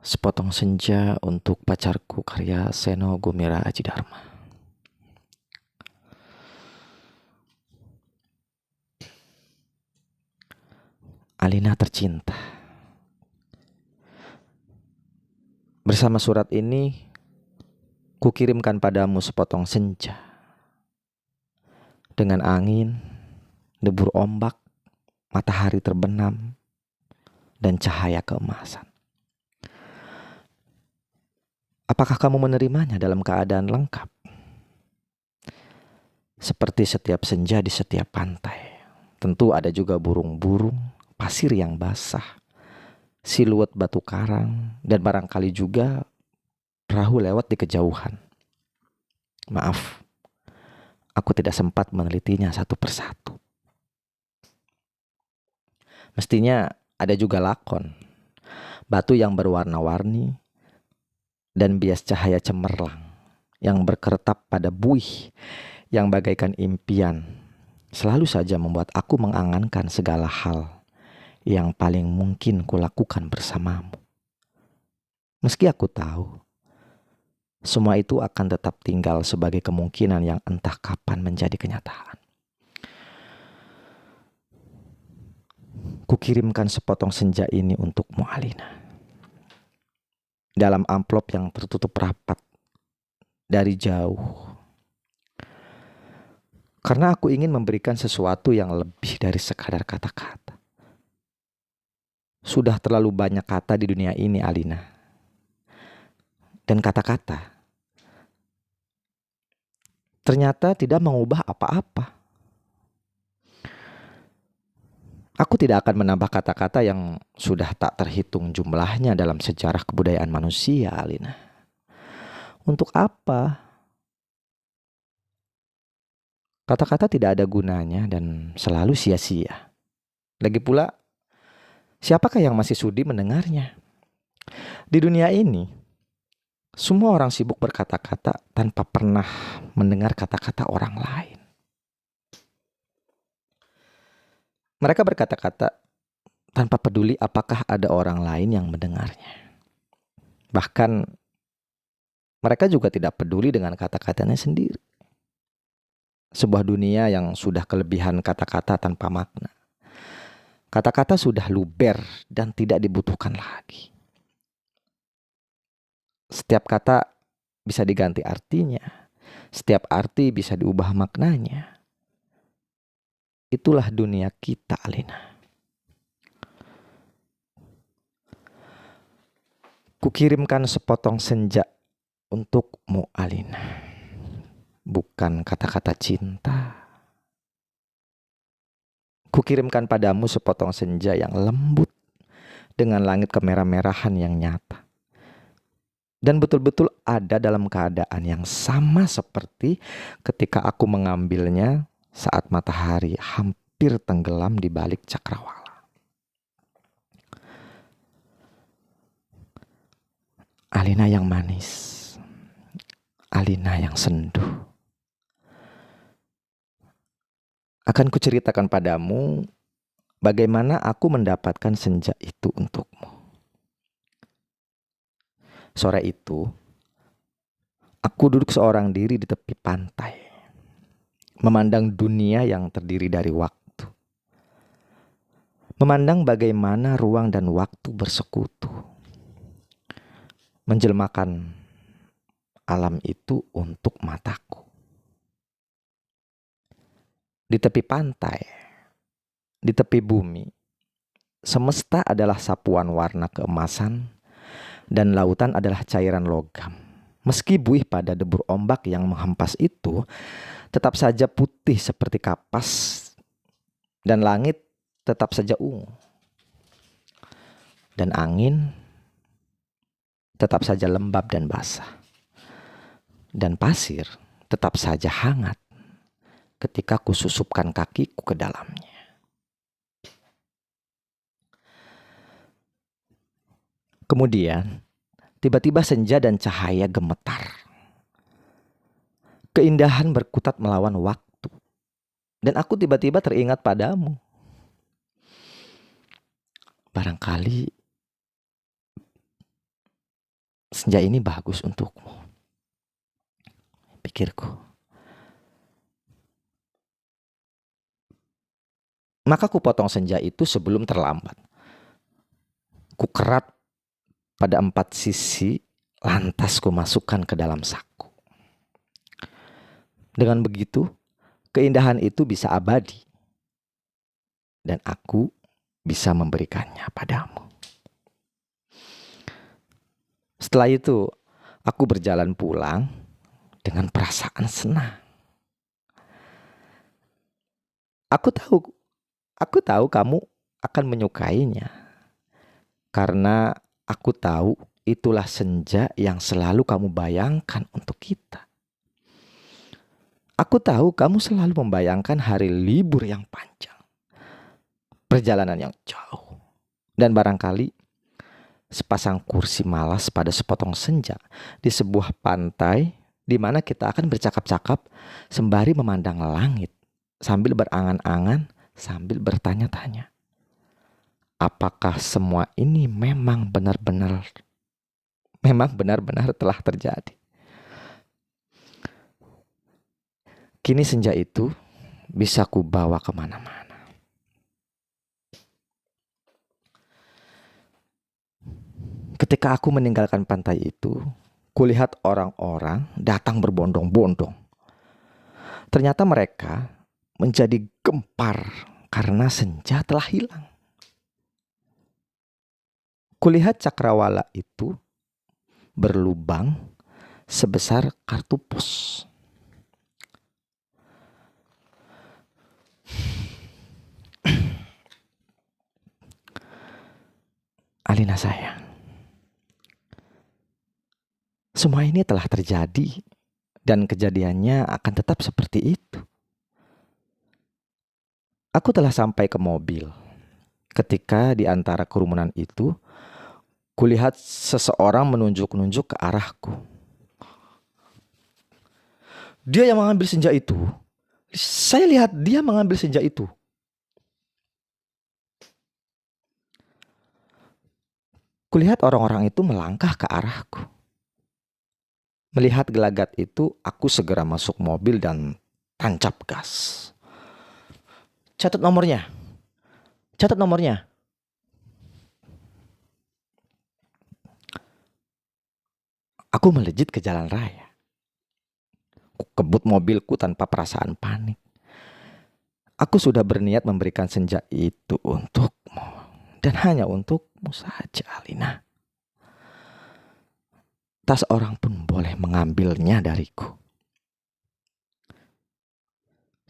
Sepotong senja untuk pacarku karya Seno Gumira Aji Dharma. Alina tercinta. Bersama surat ini, kukirimkan padamu sepotong senja. Dengan angin, debur ombak, matahari terbenam, dan cahaya keemasan. Apakah kamu menerimanya dalam keadaan lengkap? Seperti setiap senja di setiap pantai. Tentu ada juga burung-burung, pasir yang basah, siluet batu karang, dan barangkali juga perahu lewat di kejauhan. Maaf, aku tidak sempat menelitinya satu persatu. Mestinya ada juga lakon, batu yang berwarna-warni, dan bias cahaya cemerlang yang berkeretap pada buih yang bagaikan impian, selalu saja membuat aku mengangankan segala hal yang paling mungkin kulakukan bersamamu. Meski aku tahu, semua itu akan tetap tinggal sebagai kemungkinan yang entah kapan menjadi kenyataan. Kukirimkan sepotong senja ini untukmu, Alina. Dalam amplop yang tertutup rapat dari jauh. Karena aku ingin memberikan sesuatu yang lebih dari sekadar kata-kata. Sudah terlalu banyak kata di dunia ini, Alina. Dan kata-kata ternyata tidak mengubah apa-apa. Aku tidak akan menambah kata-kata yang sudah tak terhitung jumlahnya dalam sejarah kebudayaan manusia, Alina. Untuk apa? Kata-kata tidak ada gunanya dan selalu sia-sia. Lagi pula, siapakah yang masih sudi mendengarnya? Di dunia ini, semua orang sibuk berkata-kata tanpa pernah mendengar kata-kata orang lain. Mereka berkata-kata tanpa peduli apakah ada orang lain yang mendengarnya. Bahkan mereka juga tidak peduli dengan kata-katanya sendiri. Sebuah dunia yang sudah kelebihan kata-kata tanpa makna. Kata-kata sudah luber dan tidak dibutuhkan lagi. Setiap kata bisa diganti artinya. Setiap arti bisa diubah maknanya. Itulah dunia kita, Alina. Kukirimkan sepotong senja untukmu, Alina. Bukan kata-kata cinta. Kukirimkan padamu sepotong senja yang lembut dengan langit kemerah-merahan yang nyata. Dan betul-betul ada dalam keadaan yang sama seperti ketika aku mengambilnya saat matahari hampir tenggelam di balik cakrawala. Alina yang manis, Alina yang sendu. Akan kuceritakan padamu bagaimana aku mendapatkan senja itu untukmu. Sore itu, aku duduk seorang diri di tepi pantai, memandang dunia yang terdiri dari waktu. Memandang bagaimana ruang dan waktu bersekutu. Menjelmakan alam itu untuk mataku. Di tepi pantai, di tepi bumi, semesta adalah sapuan warna keemasan dan lautan adalah cairan logam. Meski buih pada debur ombak yang menghempas itu, tetap saja putih seperti kapas dan langit tetap saja ungu. Dan angin tetap saja lembab dan basah. Dan pasir tetap saja hangat ketika kususupkan kakiku ke dalamnya. Kemudian, tiba-tiba senja dan cahaya gemetar. Keindahan berkutat melawan waktu. Dan aku tiba-tiba teringat padamu. Barangkali senja ini bagus untukmu, pikirku. Maka ku potong senja itu sebelum terlambat. Ku kerat pada 4 sisi, lantas ku masukkan ke dalam saku. Dengan begitu, keindahan itu bisa abadi. Dan aku bisa memberikannya padamu. Setelah itu, aku berjalan pulang dengan perasaan senang. Aku tahu kamu akan menyukainya. Karena aku tahu itulah senja yang selalu kamu bayangkan untuk kita. Aku tahu kamu selalu membayangkan hari libur yang panjang, perjalanan yang jauh, dan barangkali sepasang kursi malas pada sepotong senja di sebuah pantai di mana kita akan bercakap-cakap sembari memandang langit, sambil berangan-angan, sambil bertanya-tanya. Apakah semua ini memang benar-benar telah terjadi? Kini senja itu bisa kubawa kemana-mana. Ketika aku meninggalkan pantai itu, kulihat orang-orang datang berbondong-bondong. Ternyata mereka menjadi gempar karena senja telah hilang. Kulihat cakrawala itu berlubang sebesar kartu pos. Alina sayang, semua ini telah terjadi dan kejadiannya akan tetap seperti itu. Aku telah sampai ke mobil. Ketika di antara kerumunan itu, kulihat seseorang menunjuk-nunjuk ke arahku. Dia yang mengambil senja itu. Saya lihat dia mengambil senja itu. Kulihat orang-orang itu melangkah ke arahku. Melihat gelagat itu, aku segera masuk mobil dan tancap gas. Catat nomornya. Aku melejit ke jalan raya. Aku kebut mobilku tanpa perasaan panik. Aku sudah berniat memberikan senja itu untukmu. Dan hanya untukmu saja, Alina. Tak seorang pun boleh mengambilnya dariku.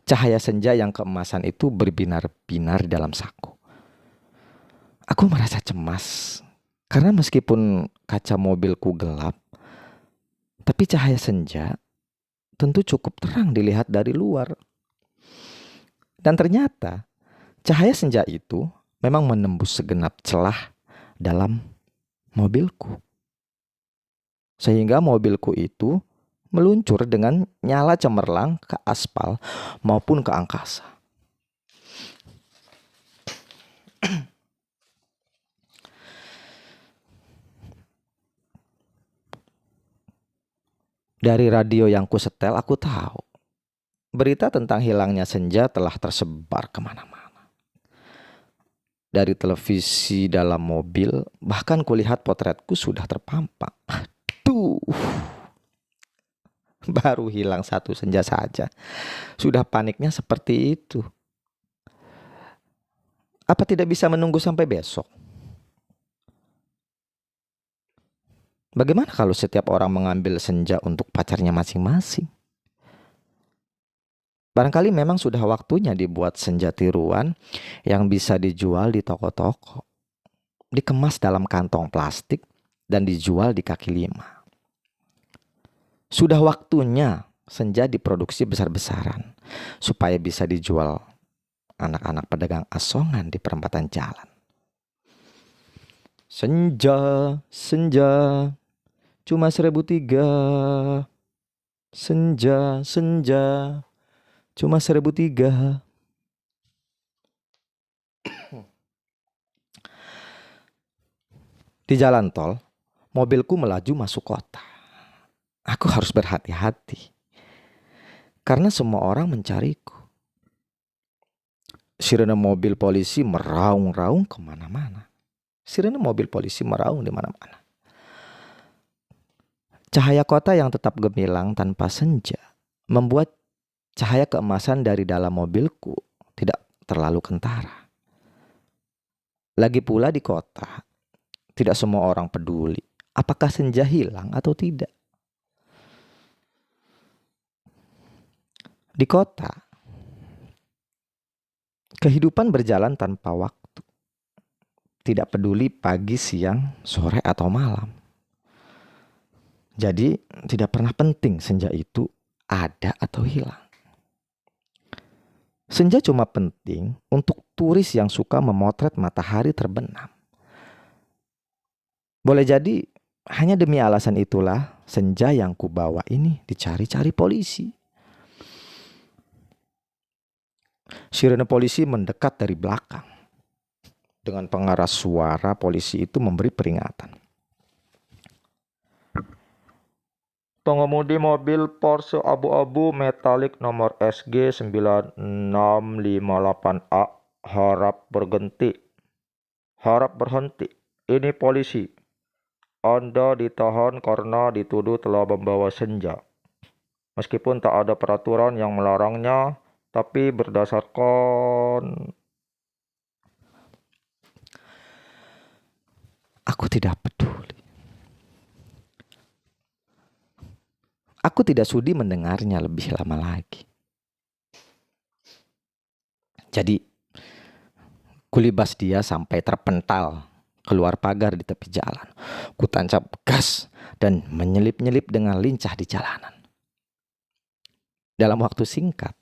Cahaya senja yang keemasan itu berbinar-binar di dalam saku. Aku merasa cemas. Karena meskipun kaca mobilku gelap, tapi cahaya senja tentu cukup terang dilihat dari luar. Dan ternyata cahaya senja itu memang menembus segenap celah dalam mobilku. Sehingga mobilku itu meluncur dengan nyala cemerlang ke aspal maupun ke angkasa. Dari radio yang kusetel aku tahu berita tentang hilangnya senja telah tersebar kemana-mana. Dari televisi dalam mobil, bahkan kulihat potretku sudah terpampang. Aduh, baru hilang 1 senja saja, sudah paniknya seperti itu. Apa tidak bisa menunggu sampai besok? Bagaimana kalau setiap orang mengambil senja untuk pacarnya masing-masing? Barangkali memang sudah waktunya dibuat senja tiruan yang bisa dijual di toko-toko, dikemas dalam kantong plastik dan dijual di kaki lima. Sudah waktunya senja diproduksi besar-besaran supaya bisa dijual anak-anak pedagang asongan di perempatan jalan. Senja, senja, cuma 1.003. Senja, senja, cuma 1.003. Di jalan tol, Mobilku melaju masuk kota. Aku harus berhati-hati karena semua orang mencariku. Sirene mobil polisi meraung-raung kemana-mana. Sirene mobil polisi meraung di mana-mana. Cahaya kota yang tetap gemilang tanpa senja membuat cahaya keemasan dari dalam mobilku tidak terlalu kentara. Lagi pula di kota, tidak semua orang peduli apakah senja hilang atau tidak. Di kota, kehidupan berjalan tanpa waktu. Tidak peduli pagi, siang, sore, atau malam. Jadi tidak pernah penting senja itu ada atau hilang. Senja cuma penting untuk turis yang suka memotret matahari terbenam. Boleh jadi hanya demi alasan itulah senja yang kubawa ini dicari-cari polisi. Sirene polisi mendekat dari belakang. Dengan pengeras suara, polisi itu memberi peringatan. Pengemudi mobil Porsche abu-abu metalik nomor SG 9658A harap berhenti. Ini polisi. Anda ditahan karena dituduh telah membawa senja. Meskipun tak ada peraturan yang melarangnya, tapi berdasarkan... Aku tidak peduli. Aku tidak sudi mendengarnya lebih lama lagi. Jadi, kulibas dia sampai terpental keluar pagar di tepi jalan. Kutancap gas dan menyelip-nyelip dengan lincah di jalanan. Dalam waktu singkat,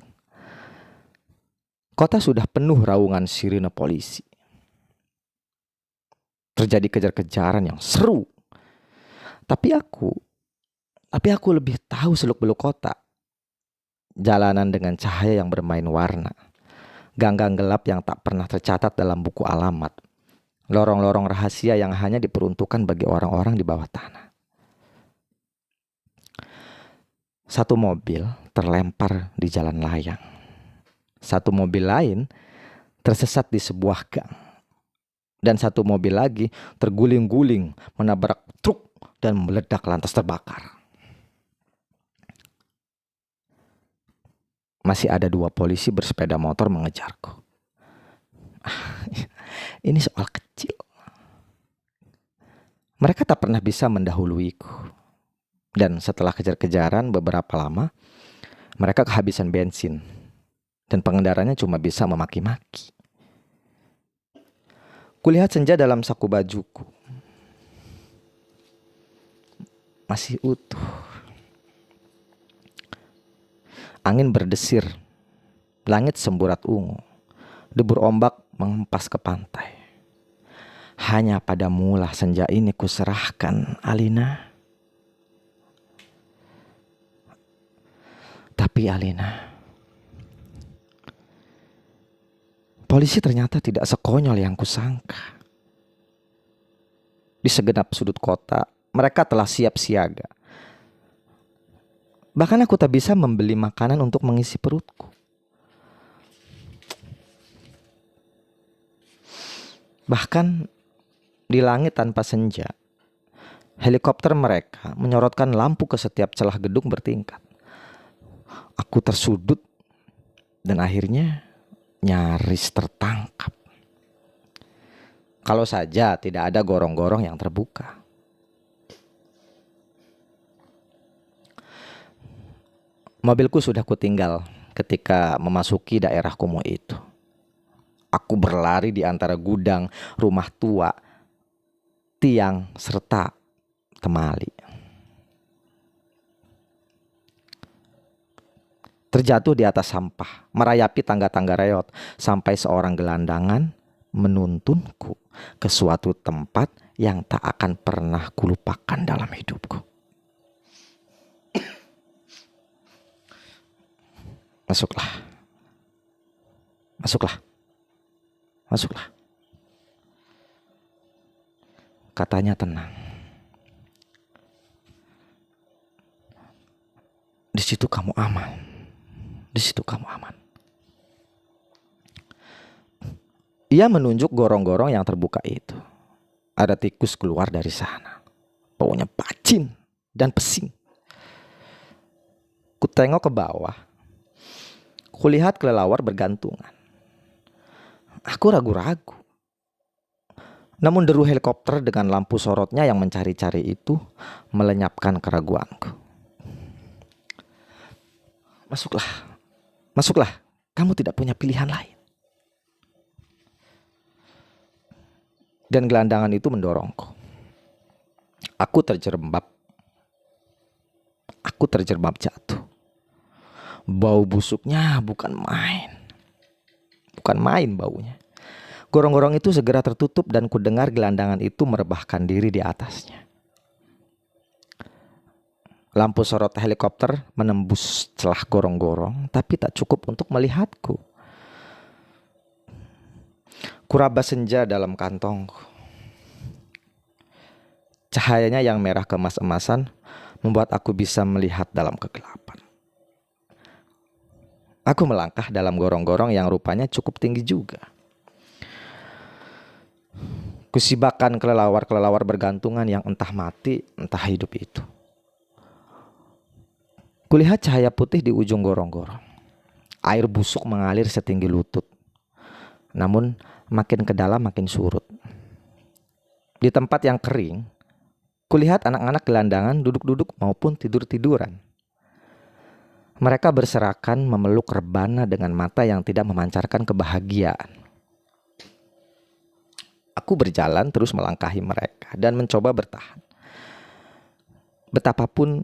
kota sudah penuh raungan sirine polisi. Terjadi kejar-kejaran yang seru. Tapi aku lebih tahu seluk-beluk kota. Jalanan dengan cahaya yang bermain warna. Gang-gang gelap yang tak pernah tercatat dalam buku alamat. Lorong-lorong rahasia yang hanya diperuntukkan bagi orang-orang di bawah tanah. Satu mobil terlempar di jalan layang. Satu mobil lain tersesat di sebuah gang. Dan satu mobil lagi terguling-guling menabrak truk dan meledak lantas terbakar. Masih ada 2 polisi bersepeda motor mengejarku. Ini soal kecil. Mereka tak pernah bisa mendahuluiku. Dan setelah kejar-kejaran beberapa lama, mereka kehabisan bensin. Dan pengendaranya cuma bisa memaki-maki. Kulihat senja dalam saku bajuku. Masih utuh. Angin berdesir. Langit semburat ungu. Debur ombak menghempas ke pantai. Hanya padamulah senja ini kuserahkan, Alina. Tapi Alina, polisi ternyata tidak sekonyol yang kusangka. Di segenap sudut kota, mereka telah siap siaga. Bahkan aku tak bisa membeli makanan untuk mengisi perutku. Bahkan di langit tanpa senja, helikopter mereka menyorotkan lampu ke setiap celah gedung bertingkat. Aku tersudut dan akhirnya nyaris tertangkap. Kalau saja tidak ada gorong-gorong yang terbuka. Mobilku sudah kutinggal ketika memasuki daerah kumuh itu. Aku berlari di antara gudang, rumah tua, tiang, serta temali. Terjatuh di atas sampah, merayapi tangga-tangga reot, sampai seorang gelandangan menuntunku ke suatu tempat yang tak akan pernah kulupakan dalam hidupku. Masuklah. Masuklah. Masuklah. Katanya tenang. situ kamu aman. Di situ kamu aman. Ia menunjuk gorong-gorong yang terbuka itu. Ada tikus keluar dari sana. Baunya bacin dan pesing. Kutengok ke bawah. Kulihat kelelawar bergantungan. Aku ragu-ragu. Namun deru helikopter dengan lampu sorotnya yang mencari-cari itu melenyapkan keraguanku. Masuklah, masuklah. Kamu tidak punya pilihan lain. Dan gelandangan itu mendorongku. Aku terjerembab jatuh. Bau busuknya bukan main. Bukan main baunya. Gorong-gorong itu segera tertutup dan kudengar gelandangan itu merebahkan diri di atasnya. Lampu sorot helikopter menembus celah gorong-gorong, tapi tak cukup untuk melihatku. Kuraba senja dalam kantongku. Cahayanya yang merah keemas-emasan membuat aku bisa melihat dalam kegelapan. Aku melangkah dalam gorong-gorong yang rupanya cukup tinggi juga. Kusibakan kelelawar-kelelawar bergantungan yang entah mati, entah hidup itu. Kulihat cahaya putih di ujung gorong-gorong. Air busuk mengalir setinggi lutut. Namun makin ke dalam makin surut. Di tempat yang kering, kulihat anak-anak gelandangan duduk-duduk maupun tidur-tiduran. Mereka berserakan memeluk rebana dengan mata yang tidak memancarkan kebahagiaan. Aku berjalan terus melangkahi mereka dan mencoba bertahan. Betapapun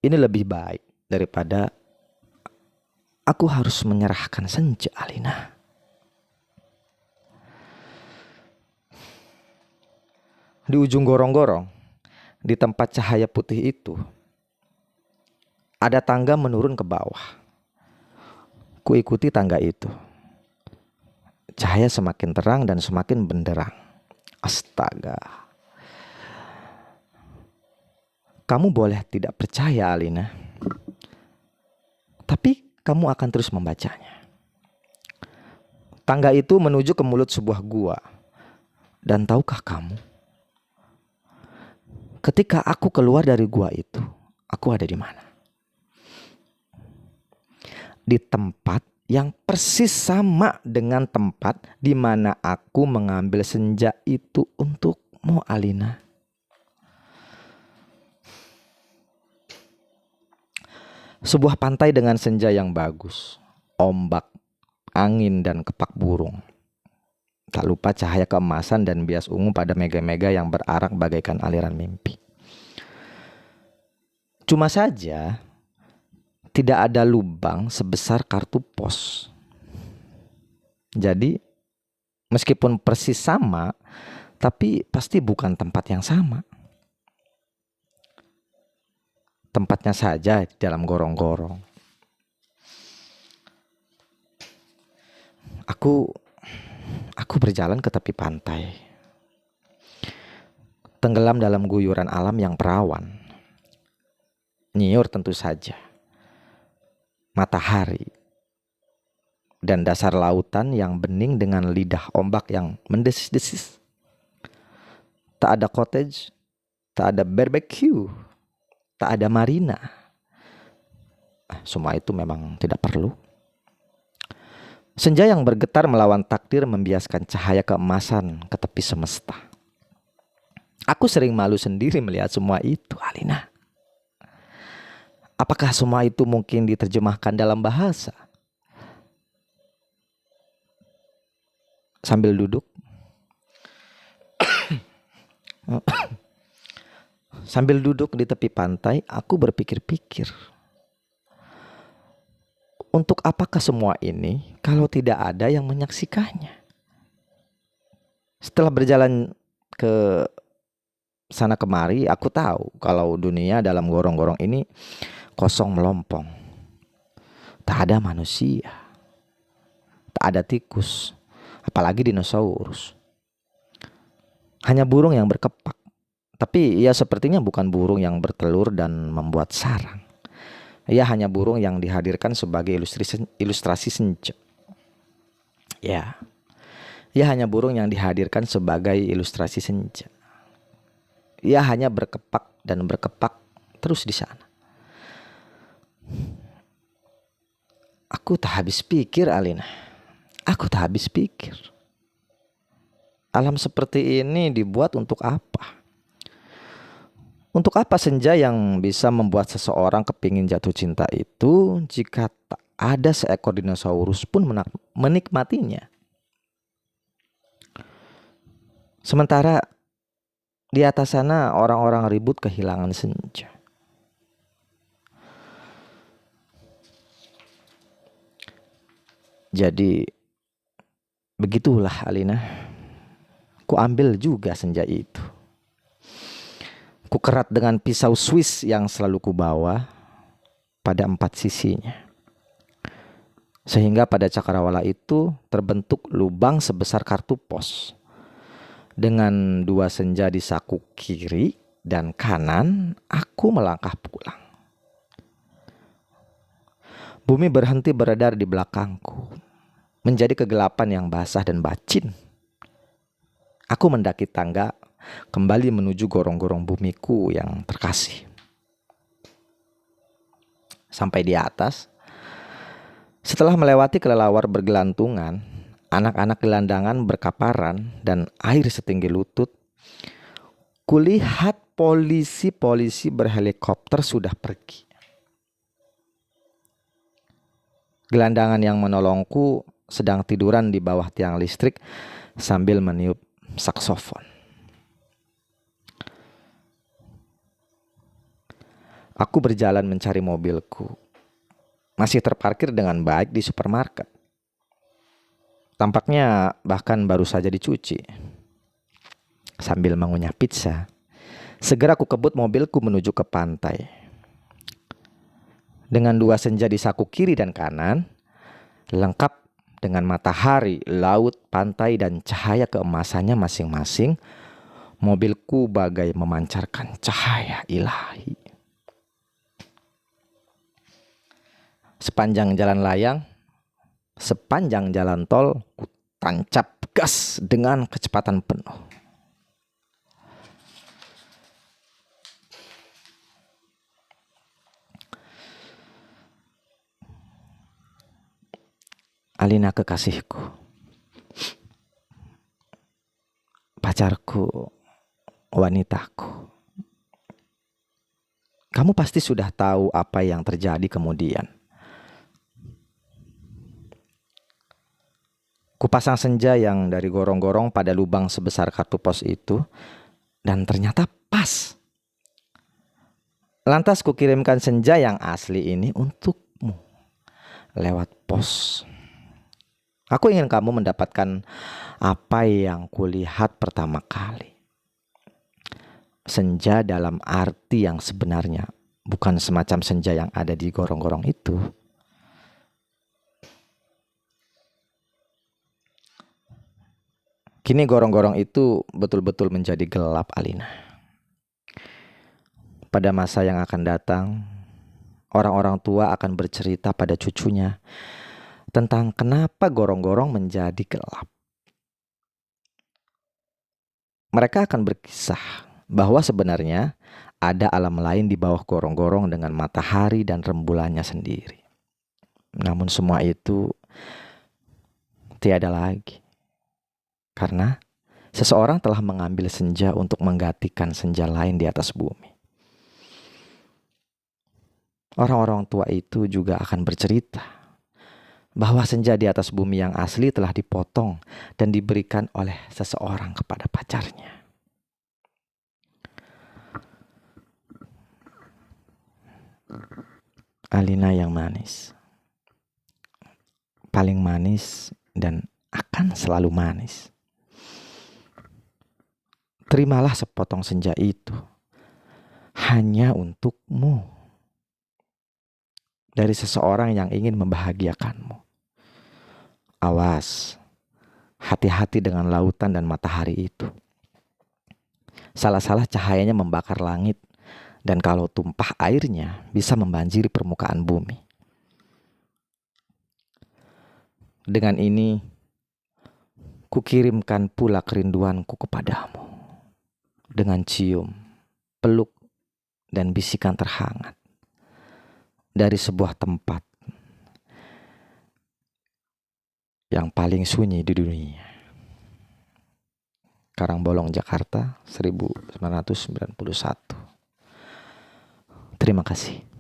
ini lebih baik daripada aku harus menyerahkan senja, Alina. Di ujung gorong-gorong, di tempat cahaya putih itu, ada tangga menurun ke bawah. Kuikuti tangga itu. Cahaya semakin terang dan semakin benderang. Astaga. Kamu boleh tidak percaya, Alina. Tapi kamu akan terus membacanya. Tangga itu menuju ke mulut sebuah gua. Dan tahukah kamu? Ketika aku keluar dari gua itu, aku ada di mana? Di tempat yang persis sama dengan tempat di mana aku mengambil senja itu untukmu, Alina. Sebuah pantai dengan senja yang bagus, ombak, angin, dan kepak burung. Tak lupa cahaya keemasan dan bias ungu pada mega-mega yang berarak bagaikan aliran mimpi. Cuma saja, tidak ada lubang sebesar kartu pos. Jadi, meskipun persis sama, tapi pasti bukan tempat yang sama. Tempatnya saja di dalam gorong-gorong. Aku berjalan ke tepi pantai. Tenggelam dalam guyuran alam yang perawan. Nyiur tentu saja. Matahari. Dan dasar lautan yang bening dengan lidah ombak yang mendesis-desis. Tak ada cottage, tak ada barbecue, tak ada marina. Semua itu memang tidak perlu. Senja yang bergetar melawan takdir membiaskan cahaya keemasan ke tepi semesta. Aku sering malu sendiri melihat semua itu, Alina. Apakah semua itu mungkin diterjemahkan dalam bahasa? Sambil duduk. Sambil duduk di tepi pantai, aku berpikir-pikir. Untuk apakah semua ini kalau tidak ada yang menyaksikannya? Setelah berjalan ke sana kemari, aku tahu kalau dunia dalam gorong-gorong ini kosong melompong. Tak ada manusia, tak ada tikus, apalagi dinosaurus. Hanya burung yang berkepak. Tapi ia sepertinya bukan burung yang bertelur dan membuat sarang. Ia hanya burung yang dihadirkan sebagai ilustrasi senja. Ya, ia hanya burung yang dihadirkan sebagai ilustrasi senja. Ia hanya berkepak dan berkepak terus di sana. Aku tak habis pikir, Alina. Aku tak habis pikir. Alam seperti ini dibuat untuk apa? Untuk apa senja yang bisa membuat seseorang kepingin jatuh cinta itu jika tak ada seekor dinosaurus pun menikmatinya? Sementara di atas sana orang-orang ribut kehilangan senja. Jadi begitulah, Alina. Ku ambil juga senja itu. Ku kerat dengan pisau Swiss yang selalu ku bawa pada 4 sisinya. Sehingga pada cakrawala itu terbentuk lubang sebesar kartu pos. Dengan 2 senja di saku kiri dan kanan, aku melangkah pulang. Bumi berhenti beredar di belakangku, menjadi kegelapan yang basah dan bacin. Aku mendaki tangga, kembali menuju gorong-gorong bumiku yang terkasih. Sampai di atas, setelah melewati kelelawar bergelantungan, anak-anak gelandangan berkaparan, dan air setinggi lutut, kulihat polisi-polisi berhelikopter sudah pergi. Gelandangan yang menolongku sedang tiduran di bawah tiang listrik sambil meniup saksofon. Aku berjalan mencari mobilku. Masih terparkir dengan baik di supermarket. Tampaknya bahkan baru saja dicuci. Sambil mengunyah pizza, segera aku kebut mobilku menuju ke pantai. Dengan 2 senja di saku kiri dan kanan, lengkap dengan matahari, laut, pantai, dan cahaya keemasannya masing-masing, mobilku bagai memancarkan cahaya ilahi. Sepanjang jalan layang, sepanjang jalan tol, ku tancap gas dengan kecepatan penuh. Alina kekasihku, pacarku, wanitaku. Kamu pasti sudah tahu apa yang terjadi kemudian. Kupasang senja yang dari gorong-gorong pada lubang sebesar kartu pos itu, dan ternyata pas. Lantas kukirimkan senja yang asli ini untukmu lewat pos. Aku ingin kamu mendapatkan apa yang kulihat pertama kali. Senja dalam arti yang sebenarnya, bukan semacam senja yang ada di gorong-gorong itu. Kini gorong-gorong itu betul-betul menjadi gelap, Alina. Pada masa yang akan datang, orang-orang tua akan bercerita pada cucunya tentang kenapa gorong-gorong menjadi gelap. Mereka akan berkisah bahwa sebenarnya ada alam lain di bawah gorong-gorong dengan matahari dan rembulannya sendiri. Namun semua itu tiada lagi. Karena seseorang telah mengambil senja untuk menggantikan senja lain di atas bumi. Orang-orang tua itu juga akan bercerita bahwa senja di atas bumi yang asli telah dipotong dan diberikan oleh seseorang kepada pacarnya. Alina yang manis, paling manis dan akan selalu manis. Terimalah sepotong senja itu hanya untukmu, dari seseorang yang ingin membahagiakanmu. Awas, hati-hati dengan lautan dan matahari itu. Salah-salah cahayanya membakar langit Dan kalau tumpah airnya bisa membanjiri permukaan bumi. Dengan ini, kukirimkan pula kerinduanku kepadamu. Dengan cium, peluk, dan bisikan terhangat. Dari sebuah tempat yang paling sunyi di dunia. Karangbolong, Jakarta, 1991. Terima kasih.